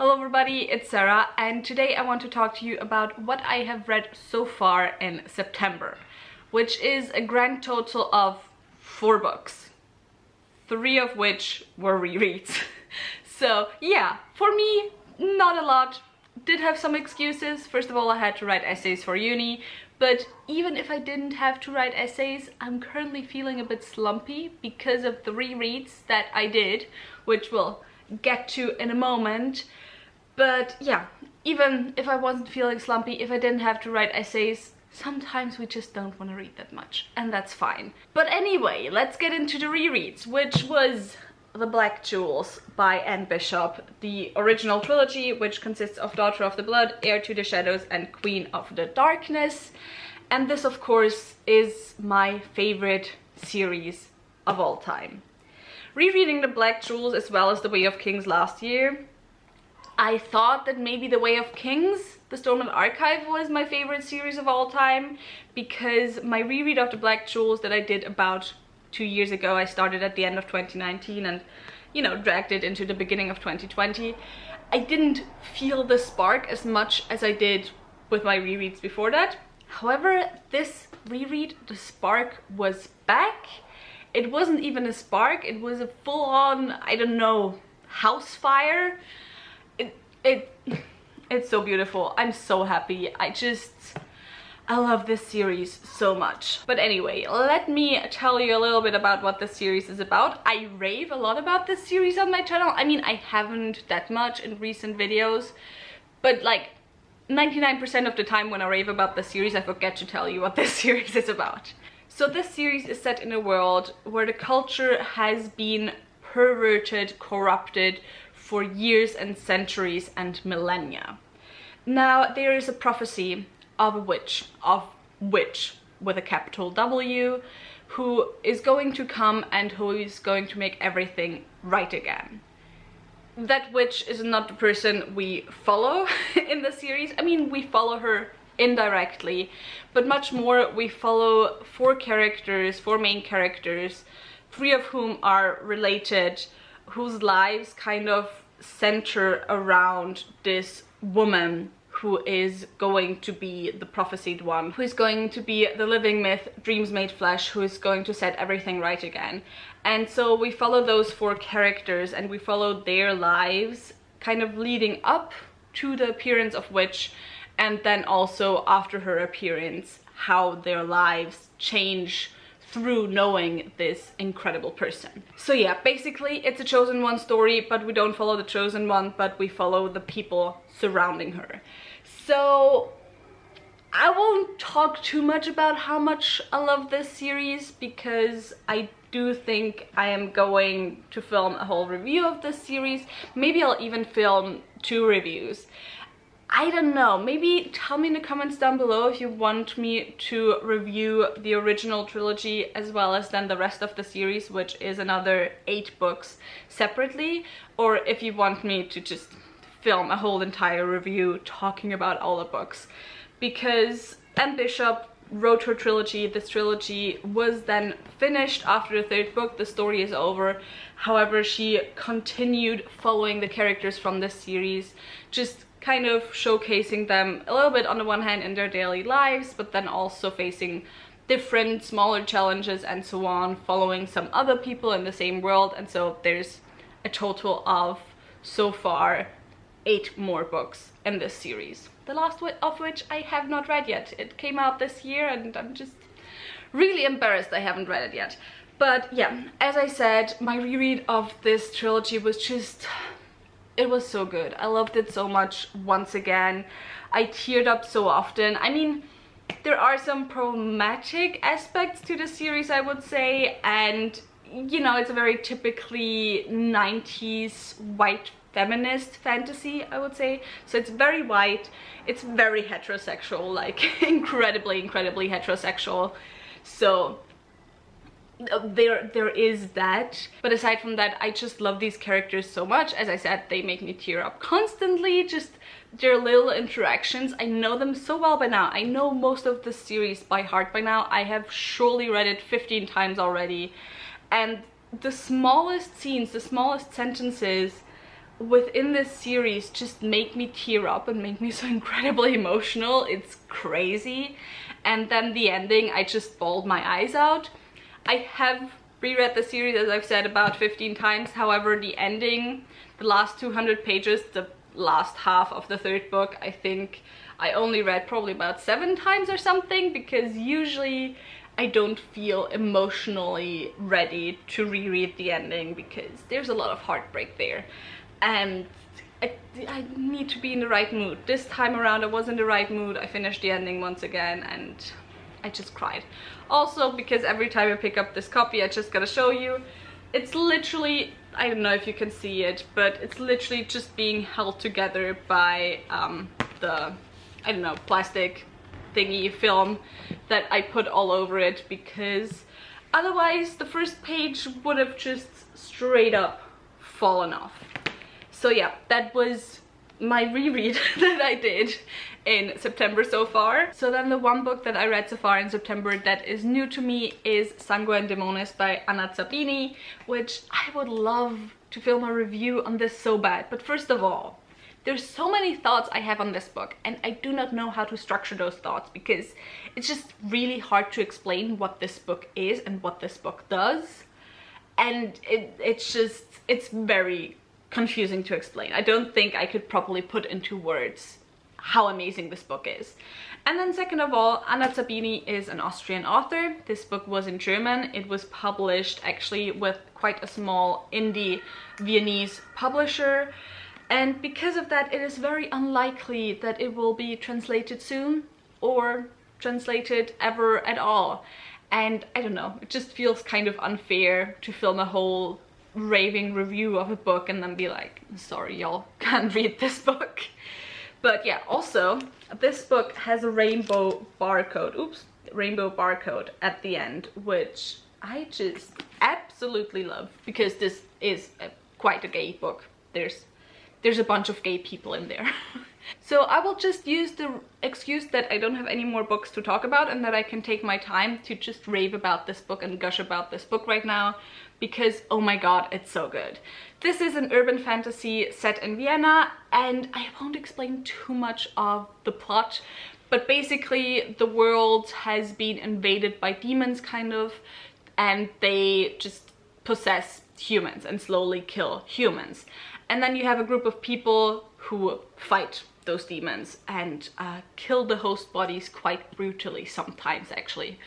Hello everybody, it's Sarah, and today I want to talk to you about what I have read so far in September, which is a grand total of 4 books, 3 of which were rereads. So yeah, for me, not a lot. Did have some excuses. First of all, I had to write essays for uni, but even if I didn't have to write essays, I'm currently feeling a bit slumpy because of the rereads that I did, which we'll get to in a moment. But yeah, even if I wasn't feeling slumpy, if I didn't have to write essays, sometimes we just don't want to read that much, and that's fine. But anyway, let's get into the rereads, which was The Black Jewels by Anne Bishop, the original trilogy, which consists of Daughter of the Blood, Heir to the Shadows, and Queen of the Darkness. And this, of course, is my favorite series of all time. Rereading The Black Jewels as well as The Way of Kings last year, I thought that maybe The Way of Kings, The Stormlight Archive, was my favorite series of all time, because my reread of The Black Jewels that I did about 2 years ago, I started at the end of 2019 and, you know, dragged it into the beginning of 2020. I didn't feel the spark as much as I did with my rereads before that. However, this reread, the spark was back. It wasn't even a spark, it was a full-on, I don't know, house fire. It's so beautiful. I'm so happy. I love this series so much. But anyway, let me tell you a little bit about what this series is about. I rave a lot about this series on my channel. I mean, I haven't that much in recent videos, but like 99% of the time when I rave about the series, I forget to tell you what this series is about. So this series is set in a world where the culture has been perverted, corrupted for years and centuries and millennia. Now, there is a prophecy of a witch with a capital W, who is going to come and who is going to make everything right again. That witch is not the person we follow in the series. I mean, we follow her indirectly, but much more we follow 4 main characters, 3 of whom are related, whose lives kind of center around this woman who is going to be the prophesied one, who is going to be the living myth, dreams made flesh, who is going to set everything right again. And so we follow those 4 characters and we follow their lives kind of leading up to the appearance of Witch, and then also after her appearance, how their lives change through knowing this incredible person. So yeah, basically it's a chosen one story, but we don't follow the chosen one, but we follow the people surrounding her. So I won't talk too much about how much I love this series, because I do think I am going to film a whole review of this series. Maybe I'll even film 2 reviews. I don't know, maybe tell me in the comments down below if you want me to review the original trilogy as well as then the rest of the series, which is another 8 books separately, or if you want me to just film a whole entire review talking about all the books. Because Anne Bishop wrote her trilogy, this trilogy was then finished after the 3rd book, the story is over. However, she continued following the characters from this series, just kind of showcasing them a little bit on the one hand in their daily lives, but then also facing different smaller challenges and so on, following some other people in the same world. And so there's a total of, so far, 8 more books in this series, the last of which I have not read yet. It came out this year and I'm just really embarrassed I haven't read it yet. But yeah, as I said, my reread of this trilogy was just, it was so good. I loved it so much once again. I teared up so often. I mean, there are some problematic aspects to the series, I would say, and you know, it's a very typically 90s white feminist fantasy, I would say. So it's very white, it's very heterosexual, like incredibly heterosexual. So there is that, but aside from that, I just love these characters so much. As I said, they make me tear up constantly, just their little interactions. I know them so well by now. I know most of the series by heart by now. I have surely read it 15 times already, and the smallest scenes, the smallest sentences within this series just make me tear up and make me so incredibly emotional. It's crazy. And then the ending, I just bawled my eyes out. I have reread the series, as I've said, about 15 times. However, the ending, the last 200 pages, the last half of the third book, I think I only read probably about 7 times or something, because usually I don't feel emotionally ready to reread the ending because there's a lot of heartbreak there. And I need to be in the right mood. This time around I was in the right mood. I finished the ending once again and I just cried. Also because every time I pick up this copy, I just gotta show you, it's literally, I don't know if you can see it, but it's literally just being held together by the, I don't know, plastic thingy film that I put all over it, because otherwise the first page would have just straight up fallen off. So yeah, that was my reread that I did in September so far. So then the one book that I read so far in September that is new to me is Sango Dimonis by Anna Zabini, which I would love to film a review on this so bad. But first of all, there's so many thoughts I have on this book and I do not know how to structure those thoughts, because it's just really hard to explain what this book is and what this book does. And it's very confusing to explain. I don't think I could properly put into words how amazing this book is. And then second of all, Anna Zabini is an Austrian author. This book was in German. It was published actually with quite a small indie Viennese publisher. And because of that, it is very unlikely that it will be translated soon or translated ever at all. And I don't know, it just feels kind of unfair to film a whole raving review of a book and then be like, sorry, y'all can't read this book. But yeah, also this book has a rainbow barcode, rainbow barcode at the end, which I just absolutely love, because this is quite a gay book. There's a bunch of gay people in there. So I will just use the excuse that I don't have any more books to talk about and that I can take my time to just rave about this book and gush about this book right now, because oh my god, it's so good. This is an urban fantasy set in Vienna, and I won't explain too much of the plot, but basically the world has been invaded by demons kind of, and they just possess humans and slowly kill humans. And then you have a group of people who fight those demons and kill the host bodies quite brutally sometimes, actually.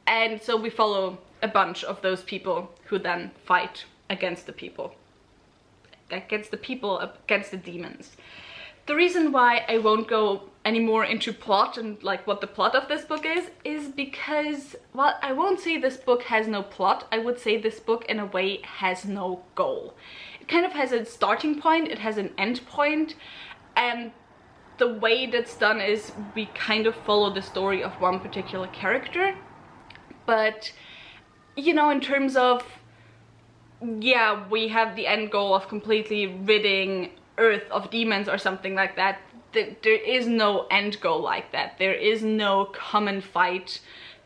And so we follow a bunch of those people who then fight against the demons. The reason why I won't go any more into plot and like what the plot of this book is because, well, I won't say this book has no plot. I would say this book in a way has no goal. It kind of has a starting point, it has an end point, and the way that's done is we kind of follow the story of one particular character. But, you know, in terms of, yeah, we have the end goal of completely ridding Earth of demons or something like that. There is no end goal like that. There is no common fight.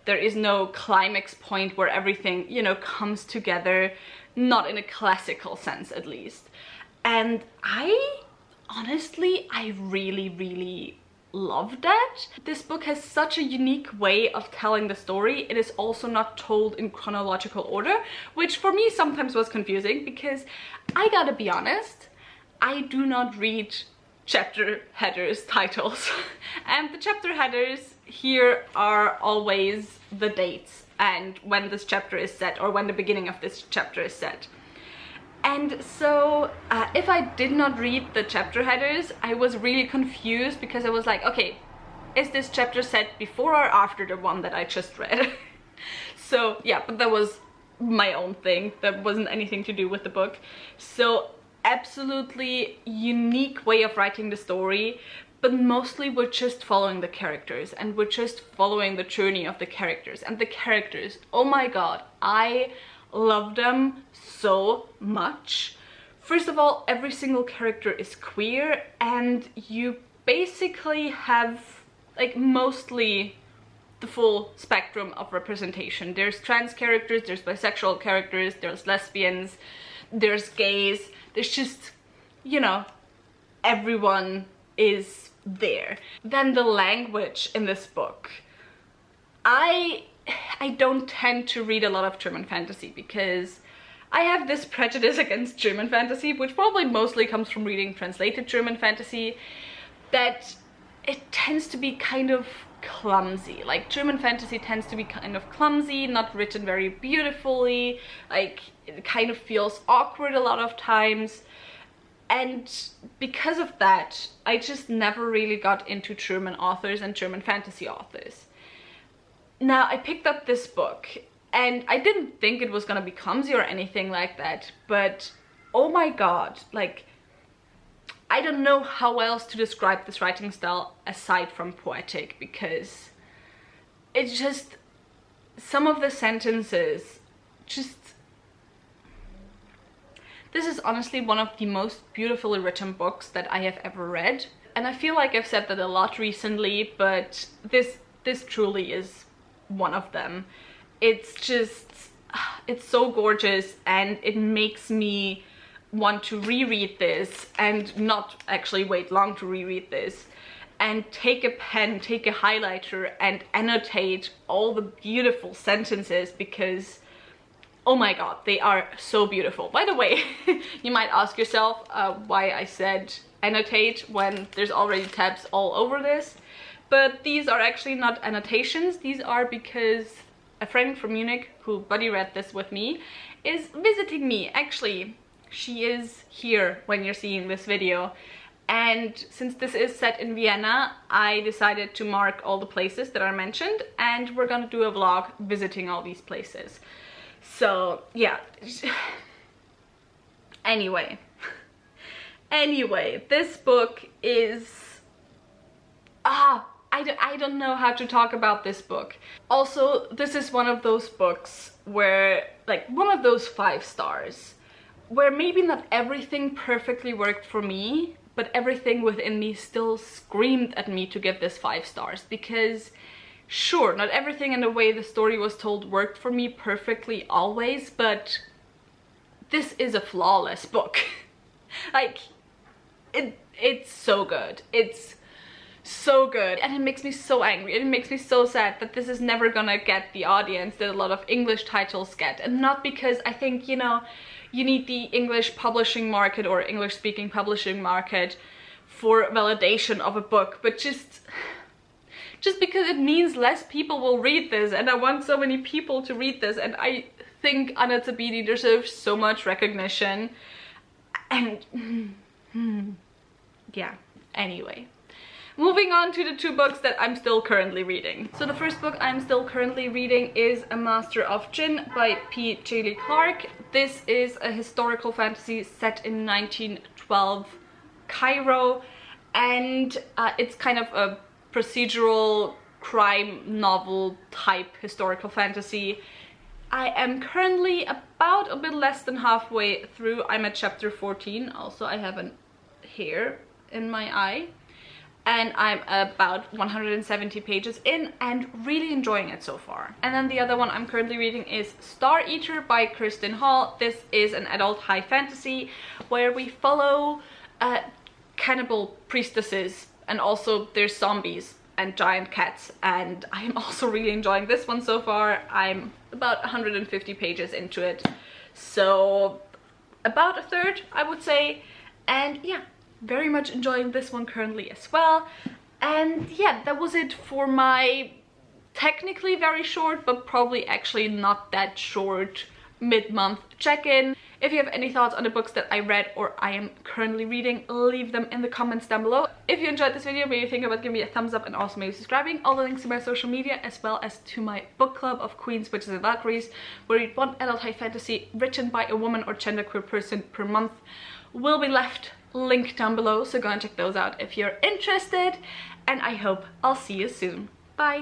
There is no climax point where everything, you know, comes together. Not in a classical sense, at least. And honestly, I really love that. This book has such a unique way of telling the story. It is also not told in chronological order, which for me sometimes was confusing, because I gotta be honest, I do not read chapter headers titles. And the chapter headers here are always the dates and when this chapter is set, or when the beginning of this chapter is set. And so if I did not read the chapter headers, I was really confused, because I was like, okay, is this chapter set before or after the one that I just read? So yeah, but that was my own thing. That wasn't anything to do with the book. So absolutely unique way of writing the story, but mostly we're just following the characters and we're just following the journey of the characters. And the characters, oh my god, I love them so much. First of all, every single character is queer, and you basically have like mostly the full spectrum of representation. There's trans characters, there's bisexual characters, there's lesbians, there's gays, there's just you know, everyone is there. Then the language in this book. I don't tend to read a lot of German fantasy because I have this prejudice against German fantasy, which probably mostly comes from reading translated German fantasy, that it tends to be kind of clumsy. Like, German fantasy tends to be kind of clumsy, not written very beautifully, like it kind of feels awkward a lot of times. And because of that, I just never really got into German authors and German fantasy authors. Now, I picked up this book and I didn't think it was gonna be clumsy or anything like that, but oh my god, like, I don't know how else to describe this writing style aside from poetic, because it's just, some of the sentences just, this is honestly one of the most beautifully written books that I have ever read. And I feel like I've said that a lot recently, but this truly is one of them. It's just, it's so gorgeous, and it makes me want to reread this and not actually wait long to reread this, and take a pen, take a highlighter and annotate all the beautiful sentences, because oh my god, they are so beautiful. By the way, you might ask yourself why I said annotate when there's already tabs all over this, but these are actually not annotations. These are because a friend from Munich who buddy read this with me is visiting me. Actually, she is here when you're seeing this video, and since this is set in Vienna, I decided to mark all the places that are mentioned, and we're gonna do a vlog visiting all these places. So yeah, anyway, this book is, I don't know how to talk about this book. Also, this is one of those books where, like, one of those 5 stars, where maybe not everything perfectly worked for me, but everything within me still screamed at me to give this 5 stars, because sure, not everything in the way the story was told worked for me perfectly always, but this is a flawless book. Like, it's so good. It's so good, and it makes me so angry, and it makes me so sad that this is never gonna get the audience that a lot of English titles get. And not because I think, you know, you need the English publishing market or English speaking publishing market for validation of a book, but just because it means less people will read this, and I want so many people to read this, and I think Anna Zabidi deserves so much recognition. And yeah, anyway. Moving on to the 2 books that I'm still currently reading. So the first book I'm still currently reading is A Master of Jinn by P. J. Clark. This is a historical fantasy set in 1912 Cairo, and it's kind of a procedural crime novel type historical fantasy. I am currently about a bit less than halfway through. I'm at chapter 14. Also, I have a hair in my eye. And I'm about 170 pages in and really enjoying it so far. And then the other one I'm currently reading is Star Eater by Kirsten Hall. This is an adult high fantasy where we follow cannibal priestesses, and also there's zombies and giant cats, and I'm also really enjoying this one so far. I'm about 150 pages into it, so about a third, I would say. And yeah, very much enjoying this one currently as well. And yeah, that was it for my technically very short, but probably actually not that short mid-month check-in. If you have any thoughts on the books that I read or I am currently reading, leave them in the comments down below. If you enjoyed this video, maybe think about giving me a thumbs up and also maybe subscribing. All the links to my social media as well as to my book club of Queens, Witches and Valkyries, where I read 1 adult high fantasy written by a woman or genderqueer person per month, will be left linked down below, so go and check those out if you're interested, and I hope I'll see you soon.